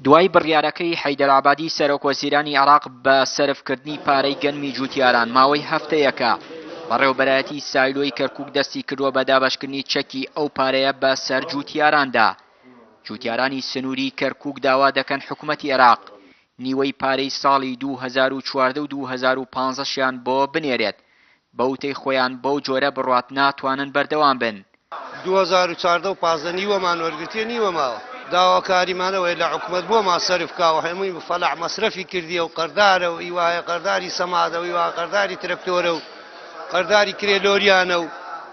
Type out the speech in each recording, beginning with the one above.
دوای بڕیارەکەی حەیدەرعەبادی سەرۆکوەزیرانی عێراق بە سەرفکردنی پارەی گەنمی جوتیاران ماوەی هەفتەیەکە بەڕێوەبەرایەتی سایلۆی کەرکووک دەستی کردووە بە دابەشکردنی چەکی ئەو پارەیە بە سەر جوتیاراندا. جوتیارانی سنووری کەرکووک داوا دەکەن حکوومەتی عێراق نیوەی پارەی ساڵی 2014 و 2015 بۆ بنێرێت. بەوتەی خۆیان بەو جۆرە بڕوات ناتوانن بەردەوام بن. 2014 و 15 نیوەمان وەرگرتێ نیوە ماوە. داواکاریمانەوەی لە حکوومەت بۆمان سەرفکاوە هەمووی فەلاح مەسرەفی کردیە و قەردارە و ئیوایە قەرداری سەمادە و ئیوا قەرداری ترەکتۆرە و قەرداری کرێلۆریانە و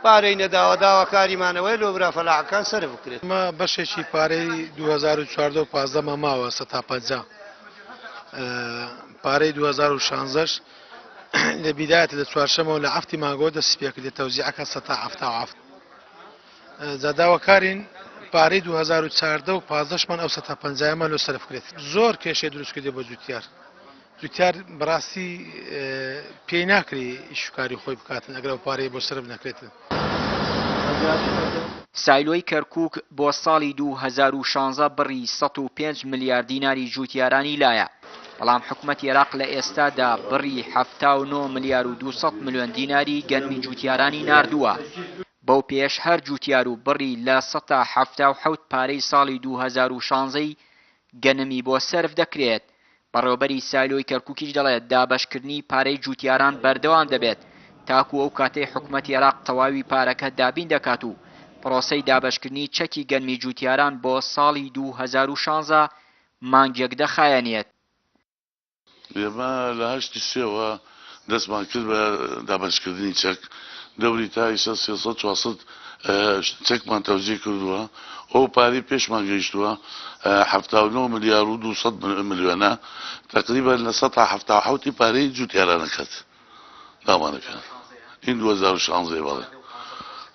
پارەی نەداوە داواکاریمانەوەی لۆ برا فەلاحەکان سەرف بکرێت. ئەمە بەشێکی پارەی 2014 و 15 ماوە 150 پارەی 2016 لە بیدایەتی لە چوارشەمەوە لە ئەفتی مانگۆ دەست پێ کردێت تەوزیعەکە 177 جا داواکارین پارەی 2014 و 15مان ئەو 150مان لۆ سەرف کرێت. زۆر کێشەی دروست کردێ بۆ جوتیار بەڕاستی پێی ناکری ئیشکاری خۆی بکاتن ئەگەر ئەو پارەی بۆ سەرف نەکرێتن. سایلۆی کەرکووک بۆ ساڵی 2016 بڕی 105 ملیار دیناری جوتیارانی لایە، بەڵام حکوومەتی عێراق لە ئێستادا بڕی 79 ملیار و 200 ملیۆن دیناری گەنمی جوتیارانی ناردووە. بەو پێش هەر جوتیار و بڕی لە 177 پارەی ساڵی 2016 گەنمی بۆ سەرف دەکرێت. بەڕێوەبەری سایلۆی کەرکووکیش دەڵێت دابەشکردنی پارەی جوتیاران بەردەوام دەبێت تاکو ئەو کاتەی حکوومەتی عێراق تەواوی پارەکە دابین دەکات و پرۆسەی دابەشکردنی چەکی گەنمی جوتیاران بۆ ساڵی 2016 مانگێک دەخایەنێت. ئێمە لە هەشتی سێوە دەستمان کرد بە دابەشکردنی چەک دەوری تای 300 چەکمان تەوزیع کردووە. ئەو پارەی پێشمان گەیشتووە 79 ملیار و 200 ملیۆنە تقریبا لە 177 پارەی جوتیارانەکەت دامانەکە. این 2016 بەڵێ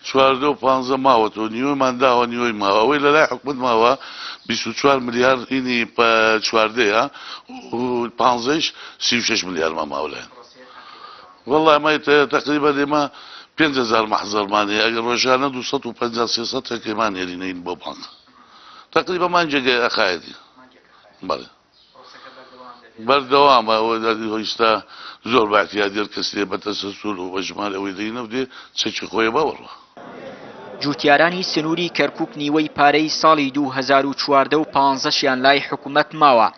14 و 15 ماوە تۆ نیوەمان داوە نیوەی ماوە ئەوەی لە لای حکومت ماوە 24 ملیار ئینی 14 و 15 36 ملیارمان ماوەلایەن. وەڵڵا ئەمە تقریبا ئێمە 5000 مەحزەرمانەیە ئەگەر ڕۆژانە 250-300 تەکەمان هێرینەین بۆ بانک تقریبا مانجێگەی ئەخایەتی. بەڵێ بەردەوامە هۆیستا زۆر باکیادێر کەسێ بەتەسەسول و بەژمان ئەوەی دەینە و دێ چەکی خۆی بەوەڕوە. جوتیارانی سنووری کەرکووک نیوەی پارەی ساڵی 2014 و 15 لای حکوومەت ماوە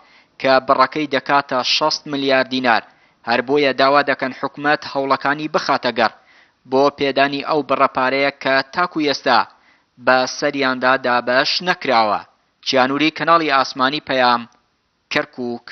کە بڕەکەی دەکاتە 60 ملیار دینار. هەر بۆیە داوا دەکەن حکوومەت هەوڵەکانی بخاتە گەڕ بۆ پێدانی ئەو بڕەپارەیە کە تاکو ئێستا بە سەریاندا دابەش نەکراوە. چیانووری کەناڵی ئاسمانی پەیام، کەرکووک.